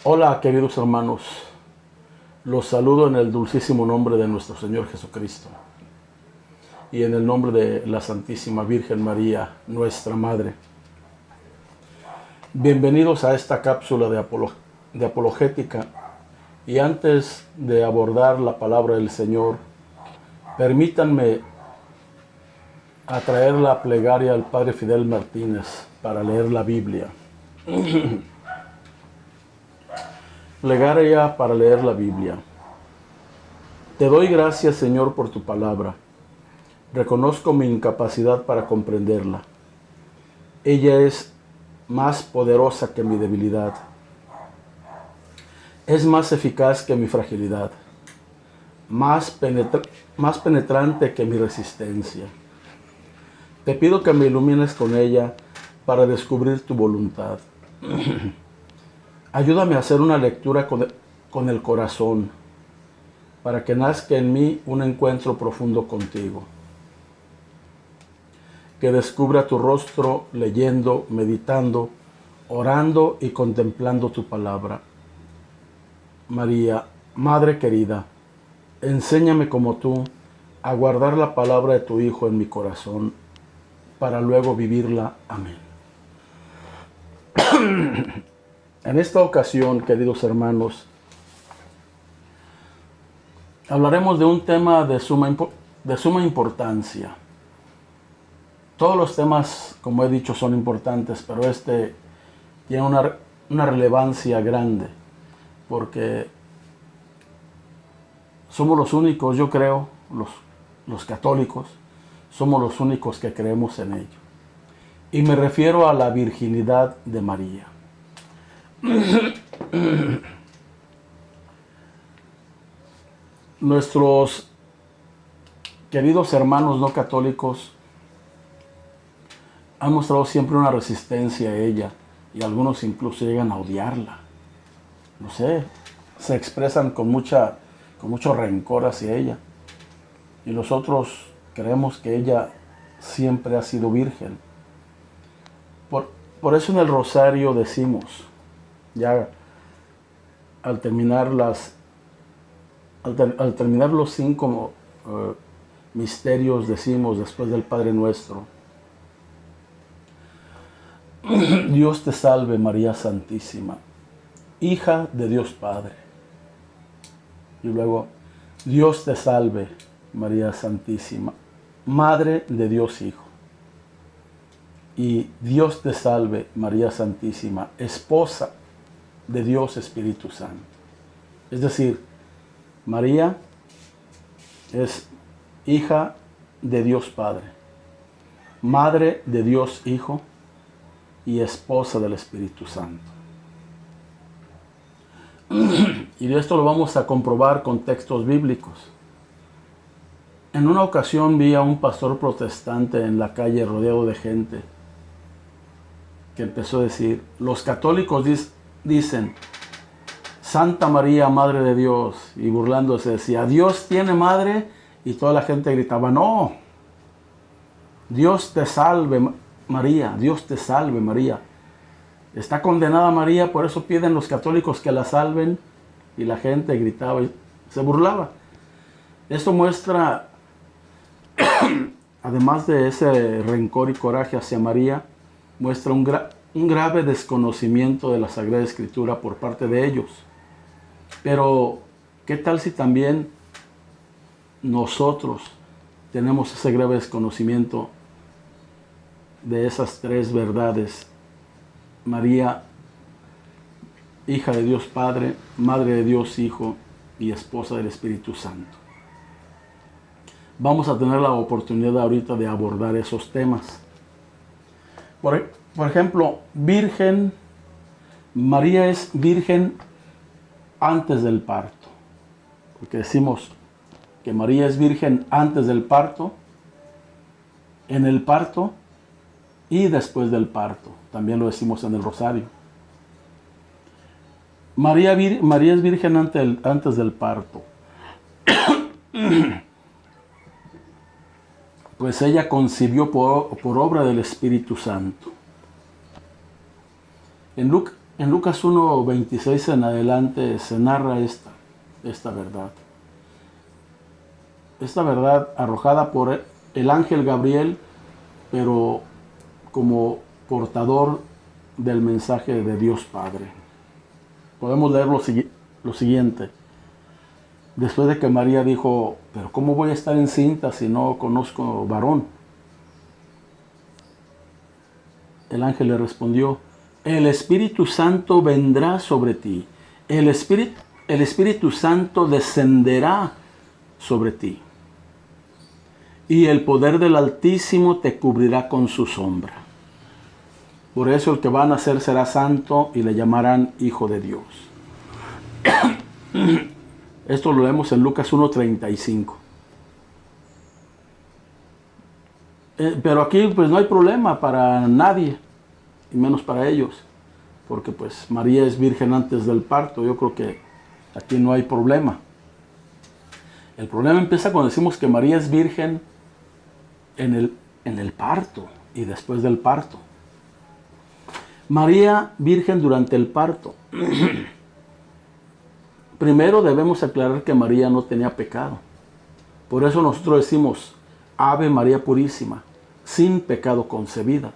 Hola, queridos hermanos, los saludo en el dulcísimo nombre de nuestro Señor Jesucristo y en el nombre de la Santísima Virgen María, nuestra Madre. Bienvenidos a esta cápsula de apologética, y antes de abordar la palabra del Señor, permítanme atraer la plegaria al Padre Fidel Martínez para leer la Biblia. Plegaria para leer la Biblia. Te doy gracias, Señor, por tu palabra. Reconozco mi incapacidad para comprenderla. Ella es más poderosa que mi debilidad. Es más eficaz que mi fragilidad. Más penetrante que mi resistencia. Te pido que me ilumines con ella para descubrir tu voluntad. Ayúdame a hacer una lectura con el corazón, para que nazca en mí un encuentro profundo contigo. Que descubra tu rostro leyendo, meditando, orando y contemplando tu palabra. María, Madre querida, enséñame como tú a guardar la palabra de tu Hijo en mi corazón, para luego vivirla. Amén. En esta ocasión, queridos hermanos, hablaremos de un tema de suma importancia. Todos los temas, como he dicho, son importantes, pero este tiene una relevancia grande, porque somos los únicos, yo creo, los católicos, somos los únicos que creemos en ello. Y me refiero a la virginidad de María. Nuestros queridos hermanos no católicos han mostrado siempre una resistencia a ella, y algunos incluso llegan a odiarla. No sé, se expresan con mucho rencor hacia ella. Y nosotros creemos que ella siempre ha sido virgen. Por eso en el rosario decimos, ya al terminar los 5 misterios, decimos después del Padre Nuestro: Dios te salve, María Santísima, hija de Dios Padre. Y luego, Dios te salve, María Santísima, Madre de Dios Hijo. Y Dios te salve, María Santísima, esposa de Dios Espíritu Santo. Es decir, María es hija de Dios Padre, madre de Dios Hijo y esposa del Espíritu Santo. Y esto lo vamos a comprobar con textos bíblicos. En una ocasión vi a un pastor protestante en la calle rodeado de gente, que empezó a decir: los católicos dicen Santa María, Madre de Dios, y burlándose decía: Dios tiene madre, y toda la gente gritaba: no, Dios te salve María, Dios te salve María. Está condenada María, por eso piden los católicos que la salven, y la gente gritaba y se burlaba. Esto muestra, además de ese rencor y coraje hacia María, muestra un grave desconocimiento de la Sagrada Escritura por parte de ellos. Pero, ¿qué tal si también nosotros tenemos ese grave desconocimiento de esas 3 verdades? María, hija de Dios Padre, madre de Dios Hijo y esposa del Espíritu Santo. Vamos a tener la oportunidad ahorita de abordar esos temas. Por ejemplo, virgen. María es virgen antes del parto. Porque decimos que María es virgen antes del parto, en el parto y después del parto. También lo decimos en el rosario. María es virgen antes del parto. Pues ella concibió por obra del Espíritu Santo. En En Lucas 1:26 en adelante se narra esta verdad. Esta verdad arrojada por el ángel Gabriel, pero como portador del mensaje de Dios Padre. Podemos leer lo siguiente. Después de que María dijo, pero ¿cómo voy a estar encinta si no conozco varón? El ángel le respondió, el Espíritu Santo vendrá sobre ti. El Espíritu Santo descenderá sobre ti. Y el poder del Altísimo te cubrirá con su sombra. Por eso el que va a nacer será santo y le llamarán Hijo de Dios. Esto lo leemos en Lucas 1:35. Pero aquí pues no hay problema para nadie, y menos para ellos, porque pues María es virgen antes del parto. Yo creo que aquí no hay problema. El problema empieza cuando decimos que María es virgen en el parto y después del parto. María virgen durante el parto. Primero debemos aclarar que María no tenía pecado. Por eso nosotros decimos, Ave María Purísima, sin pecado concebida.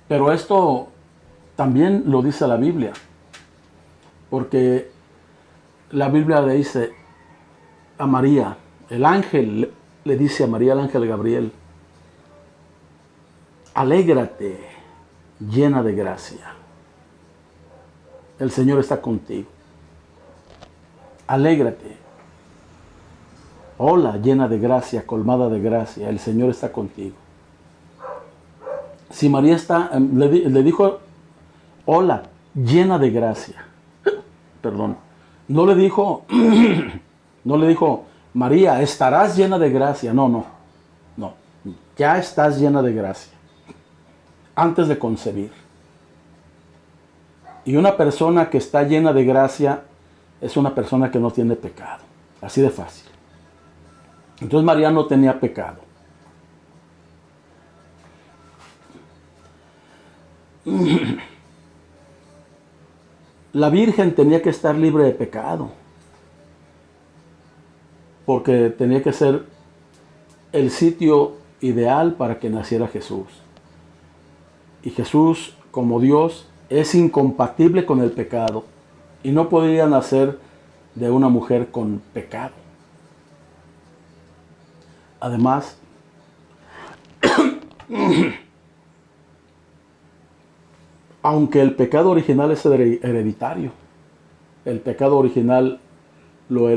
Pero esto también lo dice la Biblia, porque la Biblia le dice a María, el ángel le dice a María, el ángel Gabriel, alégrate, llena de gracia. El Señor está contigo. Alégrate. Hola, llena de gracia, colmada de gracia. El Señor está contigo. Si María le dijo, hola, llena de gracia. Perdón. No le dijo, María, estarás llena de gracia. No. Ya estás llena de gracia. Antes de concebir. Y una persona que está llena de gracia es una persona que no tiene pecado. Así de fácil. Entonces María no tenía pecado. La Virgen tenía que estar libre de pecado, porque tenía que ser el sitio ideal para que naciera Jesús. Y Jesús, como Dios, es incompatible con el pecado y no podía nacer de una mujer con pecado. Además, aunque el pecado original es hereditario, el pecado original lo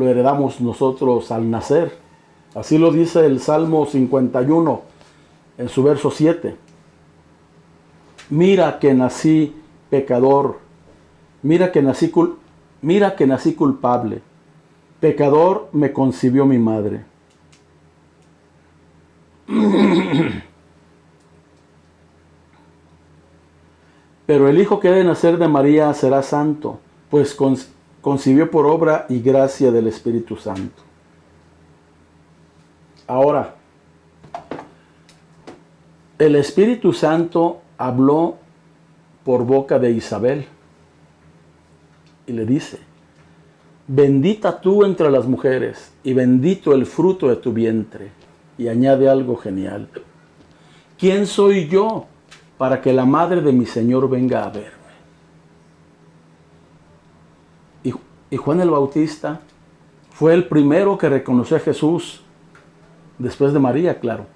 heredamos nosotros al nacer. Así lo dice el Salmo 51 en su verso 7. Mira que nací pecador, mira que nací culpable, pecador me concibió mi madre. Pero el Hijo que ha de nacer de María será santo, pues concibió por obra y gracia del Espíritu Santo. Ahora, el Espíritu Santo habló por boca de Isabel y le dice, bendita tú entre las mujeres y bendito el fruto de tu vientre. Y añade algo genial. ¿Quién soy yo para que la madre de mi Señor venga a verme? Y Juan el Bautista fue el primero que reconoció a Jesús, después de María, claro.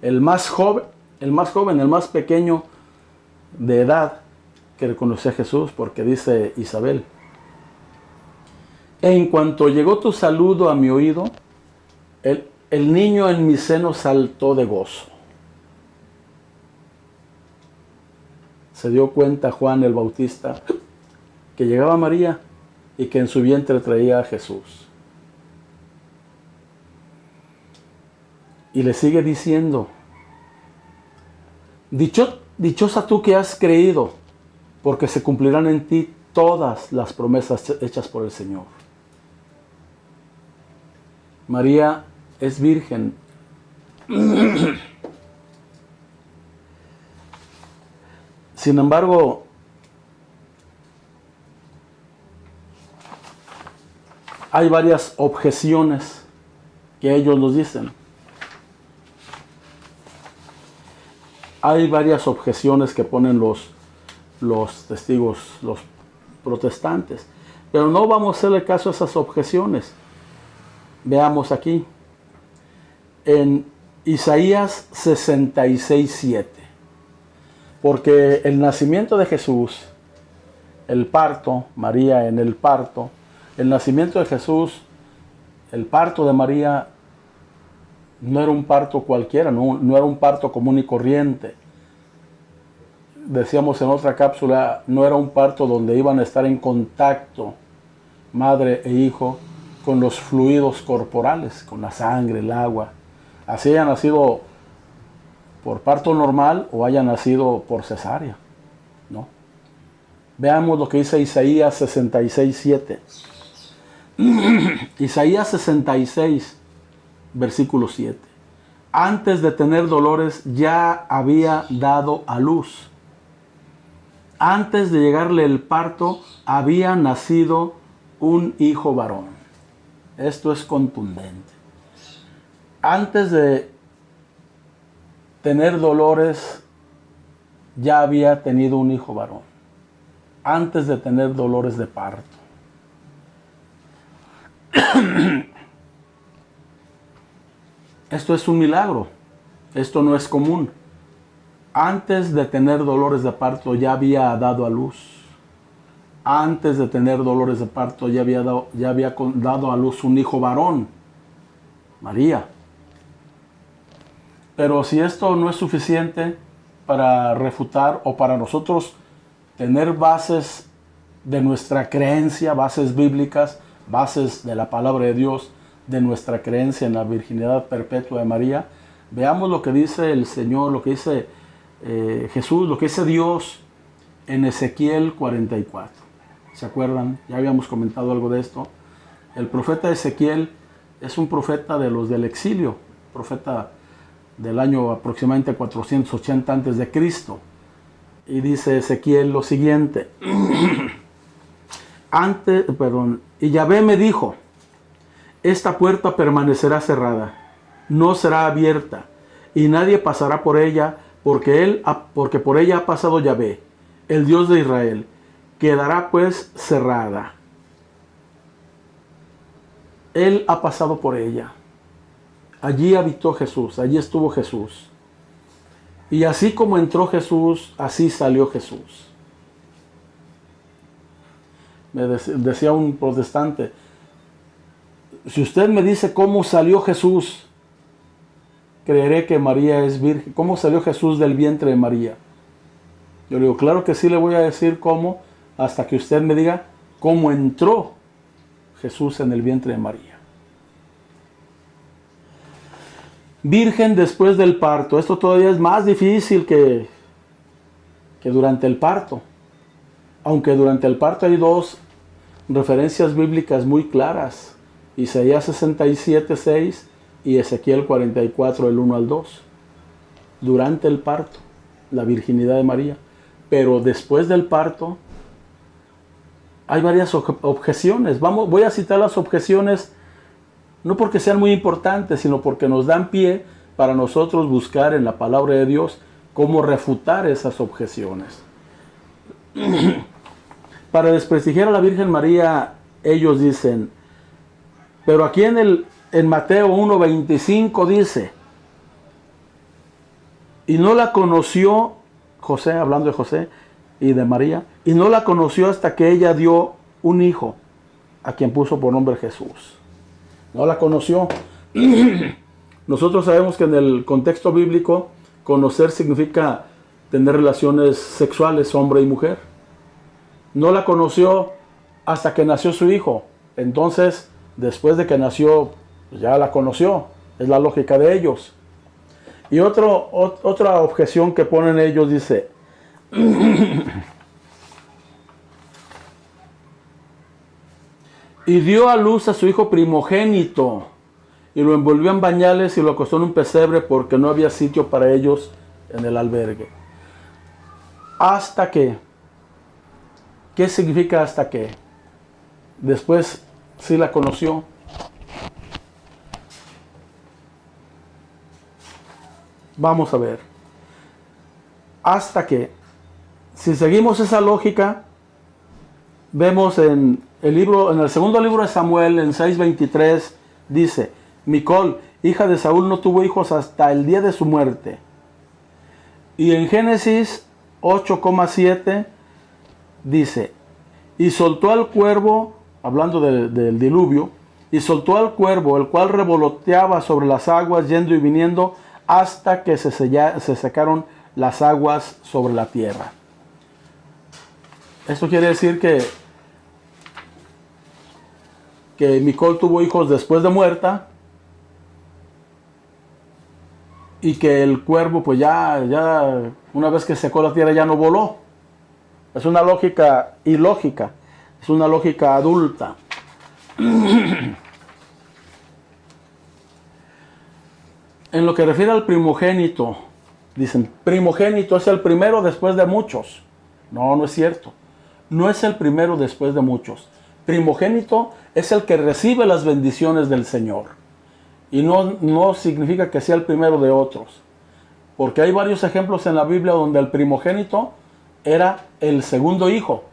El más joven, el más pequeño de edad que reconoció a Jesús, porque dice Isabel, en cuanto llegó tu saludo a mi oído, el niño en mi seno saltó de gozo. Se dio cuenta Juan el Bautista que llegaba María y que en su vientre traía a Jesús. Y le sigue diciendo, dichosa tú que has creído, porque se cumplirán en ti todas las promesas hechas por el Señor. María es virgen Sin embargo, hay varias objeciones que ellos nos dicen. Hay varias objeciones que ponen los testigos, los protestantes. Pero no vamos a hacerle caso a esas objeciones. Veamos aquí. En Isaías 66:7. Porque el nacimiento de Jesús, el parto, María en el parto, el nacimiento de Jesús, el parto de María, no era un parto cualquiera, no era un parto común y corriente. Decíamos en otra cápsula, no era un parto donde iban a estar en contacto madre e hijo con los fluidos corporales, con la sangre, el agua. Así haya nacido por parto normal o haya nacido por cesárea, ¿no? Veamos lo que dice Isaías 66:7. Isaías 66, versículo 7. Antes de tener dolores ya había dado a luz. Antes de llegarle el parto había nacido un hijo varón. Esto es contundente. Antes de tener dolores ya había tenido un hijo varón. Antes de tener dolores de parto. Esto es un milagro. Esto no es común. Antes de tener dolores de parto ya había dado a luz. Antes de tener dolores de parto ya había dado a luz un hijo varón, María. Pero si esto no es suficiente para refutar o para nosotros tener bases de nuestra creencia, bases bíblicas, bases de la palabra de Dios, de nuestra creencia en la virginidad perpetua de María, veamos lo que dice el Señor, lo que dice Jesús, lo que dice Dios en Ezequiel 44. ¿Se acuerdan? Ya habíamos comentado algo de esto. El profeta Ezequiel es un profeta de los del exilio, profeta del año aproximadamente 480 antes de Cristo. Y dice Ezequiel lo siguiente. Y Yahvé me dijo, esta puerta permanecerá cerrada, no será abierta, y nadie pasará por ella, porque por ella ha pasado Yahvé, el Dios de Israel. Quedará pues cerrada. Él ha pasado por ella. Allí habitó Jesús, allí estuvo Jesús. Y así como entró Jesús, así salió Jesús. Me decía un protestante, si usted me dice cómo salió Jesús, creeré que María es virgen. ¿Cómo salió Jesús del vientre de María? Yo le digo, claro que sí le voy a decir cómo, hasta que usted me diga cómo entró Jesús en el vientre de María. Virgen después del parto. Esto todavía es más difícil que durante el parto. Aunque durante el parto hay dos referencias bíblicas muy claras. Isaías 67:6 y Ezequiel 44, del 1 al 2. Durante el parto, la virginidad de María. Pero después del parto, hay varias objeciones. Voy a citar las objeciones, no porque sean muy importantes, sino porque nos dan pie para nosotros buscar en la palabra de Dios cómo refutar esas objeciones. Para desprestigiar a la Virgen María, ellos dicen, pero aquí en Mateo 1:25 dice, y no la conoció José, hablando de José y de María, y no la conoció hasta que ella dio un hijo, a quien puso por nombre Jesús. No la conoció. Nosotros sabemos que en el contexto bíblico, conocer significa tener relaciones sexuales, hombre y mujer. No la conoció hasta que nació su hijo. Entonces, después de que nació, ya la conoció. Es la lógica de ellos. Y otra objeción que ponen ellos dice, y dio a luz a su hijo primogénito, y lo envolvió en pañales y lo acostó en un pesebre porque no había sitio para ellos en el albergue. Hasta que, ¿qué significa hasta que? Después sí la conoció. Vamos a ver. Hasta que, si seguimos esa lógica, vemos en el segundo libro de Samuel, en 6:23, dice: Micol, hija de Saúl, no tuvo hijos hasta el día de su muerte. Y en Génesis 8:7 dice: y soltó al cuervo, hablando del diluvio, y soltó al cuervo, el cual revoloteaba sobre las aguas, yendo y viniendo, hasta que se secaron las aguas sobre la tierra. Esto quiere decir que Micol tuvo hijos después de muerta, y que el cuervo pues ya una vez que secó la tierra ya no voló. Es una lógica ilógica, es una lógica adulta. En lo que refiere al primogénito, dicen, primogénito es el primero después de muchos. No, no es cierto. No es el primero después de muchos. Primogénito es el que recibe las bendiciones del Señor. Y no significa que sea el primero de otros. Porque hay varios ejemplos en la Biblia donde el primogénito era el segundo hijo.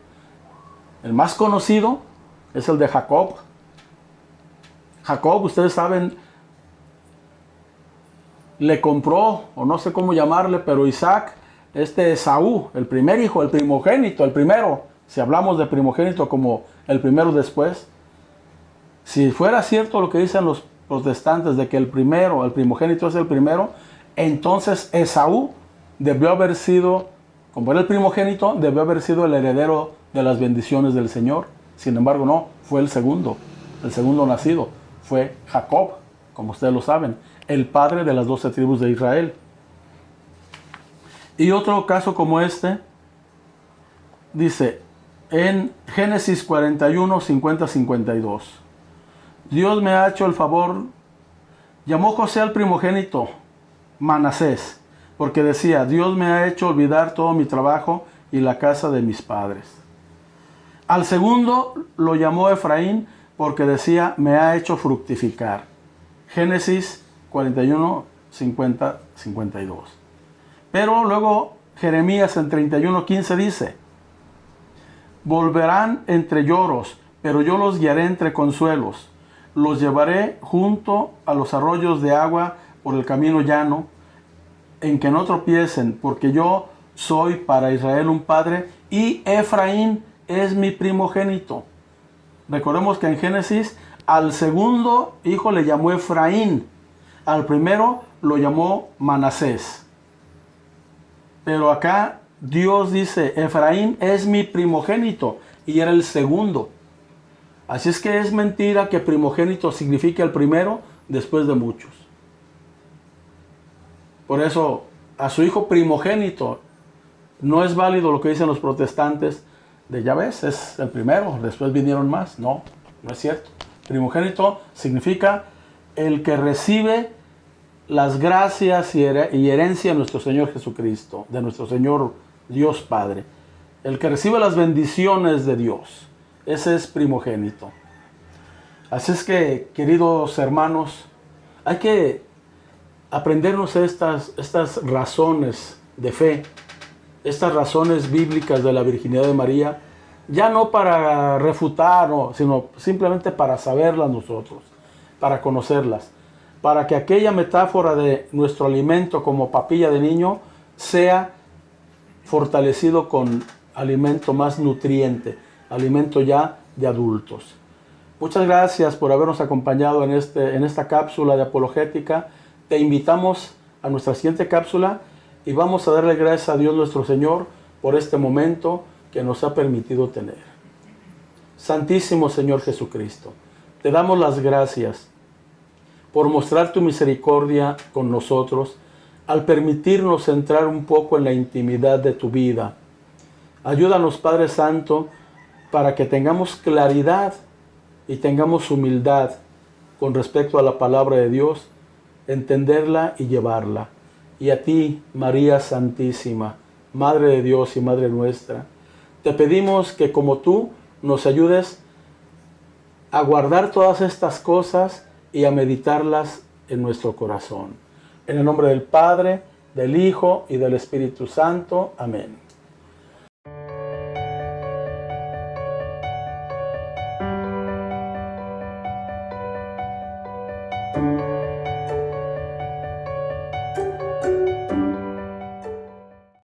El más conocido es el de Jacob. Jacob, ustedes saben, le compró, o no sé cómo llamarle, pero Isaac, Esaú, el primer hijo, el primogénito, el primero. Si hablamos de primogénito como el primero después, si fuera cierto lo que dicen los protestantes de que el primogénito es el primero, entonces Esaú debió haber sido, como era el primogénito, debió haber sido el heredero de las bendiciones del Señor. Sin embargo, no, fue el segundo nacido, fue Jacob, como ustedes lo saben, el padre de las 12 tribus de Israel. Y otro caso como este, dice en Génesis 41, 50-52. Dios me ha hecho el favor, llamó José al primogénito Manasés, porque decía: Dios me ha hecho olvidar todo mi trabajo y la casa de mis padres. Al segundo lo llamó Efraín, porque decía: me ha hecho fructificar. Génesis 41, 50-52. Pero luego Jeremías en 31:15 dice: volverán entre lloros, pero yo los guiaré entre consuelos. Los llevaré junto a los arroyos de agua por el camino llano, en que no tropiecen, porque yo soy para Israel un padre y Efraín es mi primogénito. Recordemos que en Génesis al segundo hijo le llamó Efraín, al primero lo llamó Manasés. Pero acá Dios dice: Efraín es mi primogénito, y era el segundo. Así es que es mentira que primogénito signifique el primero después de muchos. Por eso, a su hijo primogénito no es válido lo que dicen los protestantes de: ya ves, es el primero, después vinieron más. No, no es cierto. Primogénito significa el que recibe las gracias y herencia de nuestro Señor Jesucristo, de nuestro Señor Dios Padre. El que recibe las bendiciones de Dios. Ese es primogénito. Así es que, queridos hermanos, hay que aprendernos estas razones de fe, estas razones bíblicas de la virginidad de María, ya no para refutar, sino simplemente para saberlas nosotros, para conocerlas, para que aquella metáfora de nuestro alimento como papilla de niño sea fortalecido con alimento más nutriente, alimento ya de adultos. Muchas gracias por habernos acompañado en esta cápsula de apologética. Te invitamos a nuestra siguiente cápsula y vamos a darle gracias a Dios nuestro Señor por este momento que nos ha permitido tener. Santísimo Señor Jesucristo, te damos las gracias por mostrar tu misericordia con nosotros al permitirnos entrar un poco en la intimidad de tu vida. Ayúdanos, Padre Santo, para que tengamos claridad y tengamos humildad con respecto a la palabra de Dios, entenderla y llevarla. Y a ti, María Santísima, Madre de Dios y Madre nuestra, te pedimos que como tú nos ayudes a guardar todas estas cosas y a meditarlas en nuestro corazón. En el nombre del Padre, del Hijo y del Espíritu Santo. Amén.